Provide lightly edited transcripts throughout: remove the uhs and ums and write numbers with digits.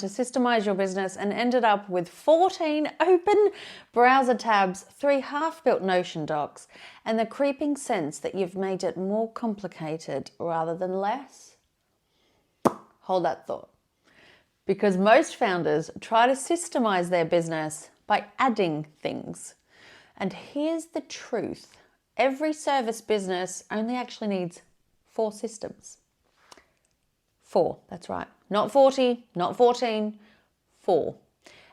to systemize your business and ended up with 14 open browser tabs, 3 half-built Notion docs, and the creeping sense that you've made it more complicated rather than less? Hold that thought. Because most founders try to systemize their business by adding things. And here's the truth. Every service business only actually needs 4 systems. 4, that's right. Not 40, not 14, 4.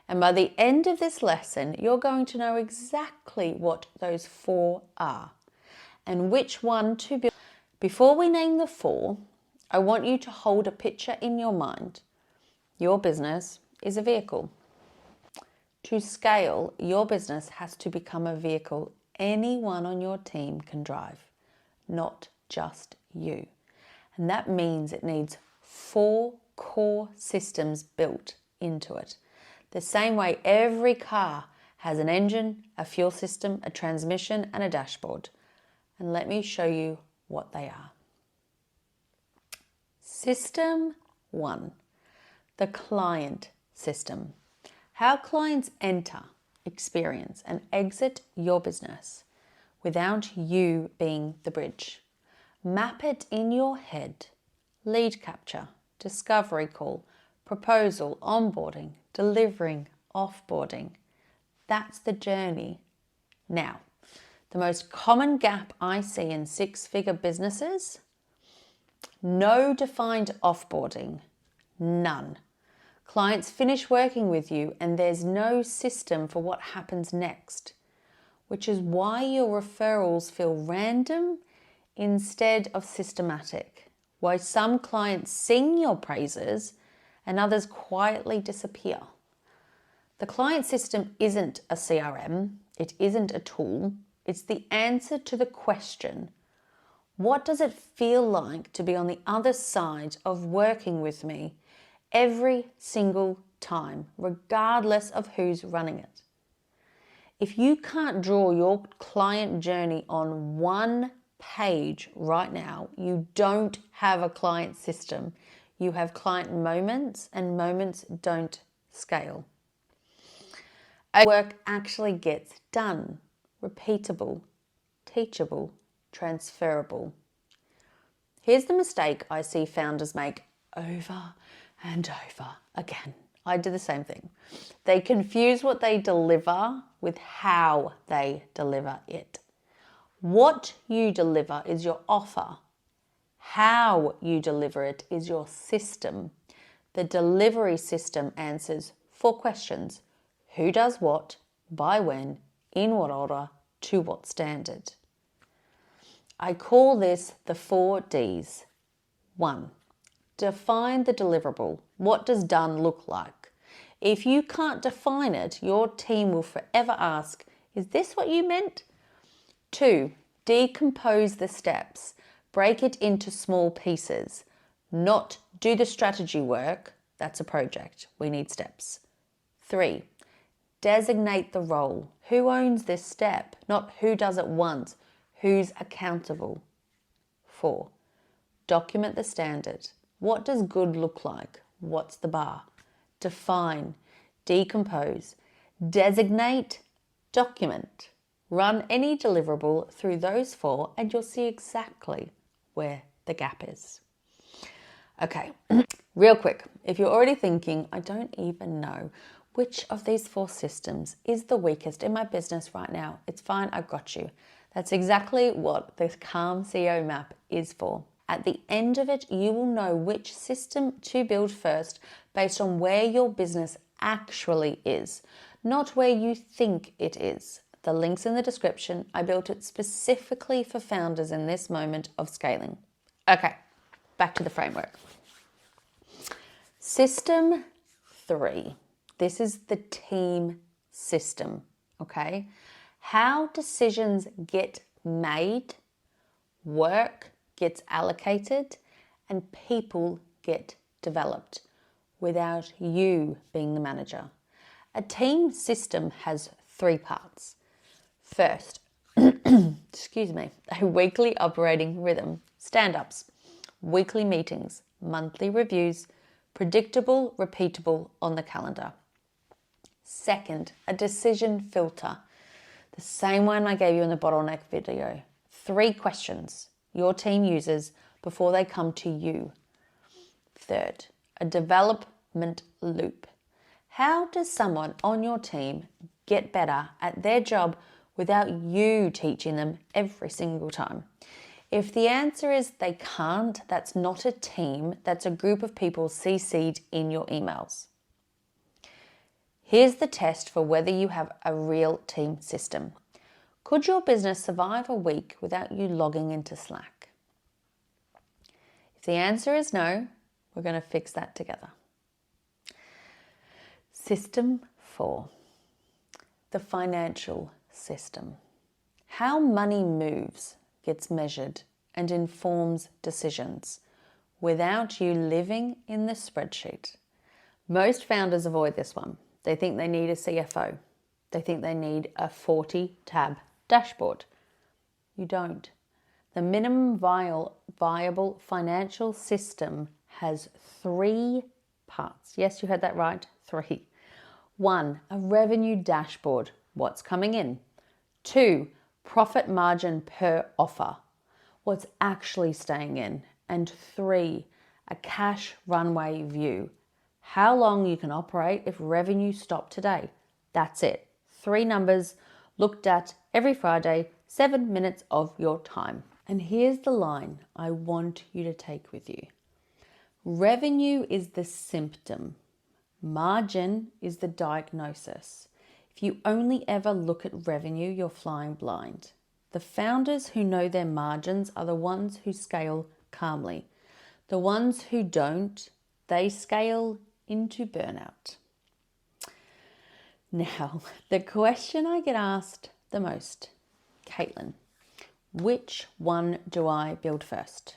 And by the end of this lesson, you're going to know exactly what those 4 are and which one to build. Before we name the 4, I want you to hold a picture in your mind. Your business is a vehicle. To scale, your business has to become a vehicle anyone on your team can drive, not just you. And that means it needs 4 core systems built into it. The same way every car has an engine, a fuel system, a transmission, and a dashboard. And let me show you what they are. System 1, the client system. How clients enter, experience, and exit your business without you being the bridge. Map it in your head. Lead capture, discovery call, proposal, onboarding, delivering, offboarding. That's the journey. Now, the most common gap I see in 6-figure businesses: no defined offboarding, none. Clients finish working with you and there's no system for what happens next, which is why your referrals feel random instead of systematic. Why some clients sing your praises and others quietly disappear. The client system isn't a CRM, it isn't a tool, it's the answer to the question, what does it feel like to be on the other side of working with me every single time, regardless of who's running it? If you can't draw your client journey on one page right now, you don't have a client system. You have client moments, and moments don't scale. Work actually gets done. Repeatable, teachable, transferable. Here's the mistake I see founders make over and over again. I do the same thing. They confuse what they deliver with how they deliver it. What you deliver is your offer. How you deliver it is your system. The delivery system answers 4 questions. Who does what, by when, in what order, to what standard? I call this the 4 Ds. 1. Define the deliverable. What does done look like? If you can't define it, your team will forever ask, is this what you meant? 2. Decompose the steps. Break it into small pieces. Not do the strategy work. That's a project. We need steps. 3. Designate the role. Who owns this step? Not who does it once. Who's accountable? 4. Document the standard. What does good look like? What's the bar? Define, decompose, designate, document. Run any deliverable through those 4 and you'll see exactly where the gap is. Okay, real quick, if you're already thinking, I don't even know which of these 4 systems is the weakest in my business right now, it's fine, I've got you. That's exactly what the Calm CEO map is for. At the end of it, you will know which system to build first based on where your business actually is, not where you think it is. The link's in the description. I built it specifically for founders in this moment of scaling. Okay, back to the framework. System 3. This is the team system, okay? How decisions get made, work gets allocated, and people get developed without you being the manager. A team system has 3 parts. First, excuse me, a weekly operating rhythm, stand-ups, weekly meetings, monthly reviews, Predictable, repeatable on the calendar. Second, a decision filter. The same one I gave you in the bottleneck video. 3 questions your team uses before they come to you. Third, a development loop. How does someone on your team get better at their job without you teaching them every single time? If the answer is they can't, that's not a team, that's a group of people CC'd in your emails. Here's the test for whether you have a real team system. Could your business survive a week without you logging into Slack? If the answer is no, we're going to fix that together. System 4, the financial system. How money moves gets measured and informs decisions without you living in the spreadsheet. Most founders avoid this one. They think they need a CFO. They think they need a 40-tab dashboard. You don't. The minimum viable financial system has 3 parts. Yes, you heard that right, 3. 1, a revenue dashboard, what's coming in. 2, profit margin per offer, what's actually staying in. And 3, a cash runway view, how long you can operate if revenue stopped today. That's it. 3 numbers looked at every Friday, 7 minutes of your time. And here's the line I want you to take with you. Revenue is the symptom. Margin is the diagnosis. If you only ever look at revenue, you're flying blind. The founders who know their margins are the ones who scale calmly. The ones who don't, they scale into burnout. Now, the question I get asked the most, Caitlin, which one do I build first?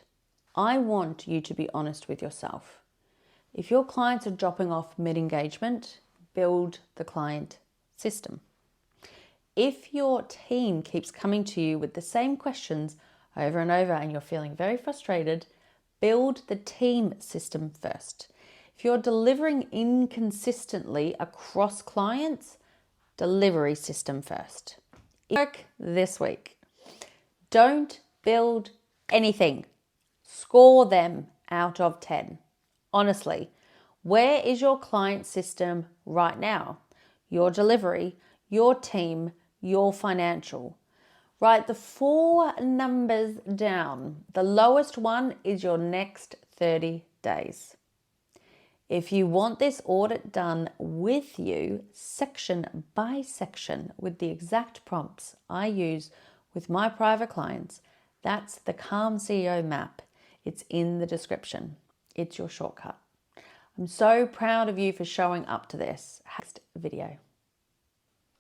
I want you to be honest with yourself. If your clients are dropping off mid-engagement, build the client system. If your team keeps coming to you with the same questions over and over and you're feeling very frustrated, build the team system first. If you're delivering inconsistently across clients, delivery system first. Work this week. Don't build anything. Score them out of 10. Honestly, where is your client system right now? Your delivery, your team, your financial. Write the 4 numbers down. The lowest one is your next 30 days. If you want this audit done with you, section by section, with the exact prompts I use with my private clients, that's the Calm CEO map. It's in the description. It's your shortcut. I'm so proud of you for showing up to this. Next video.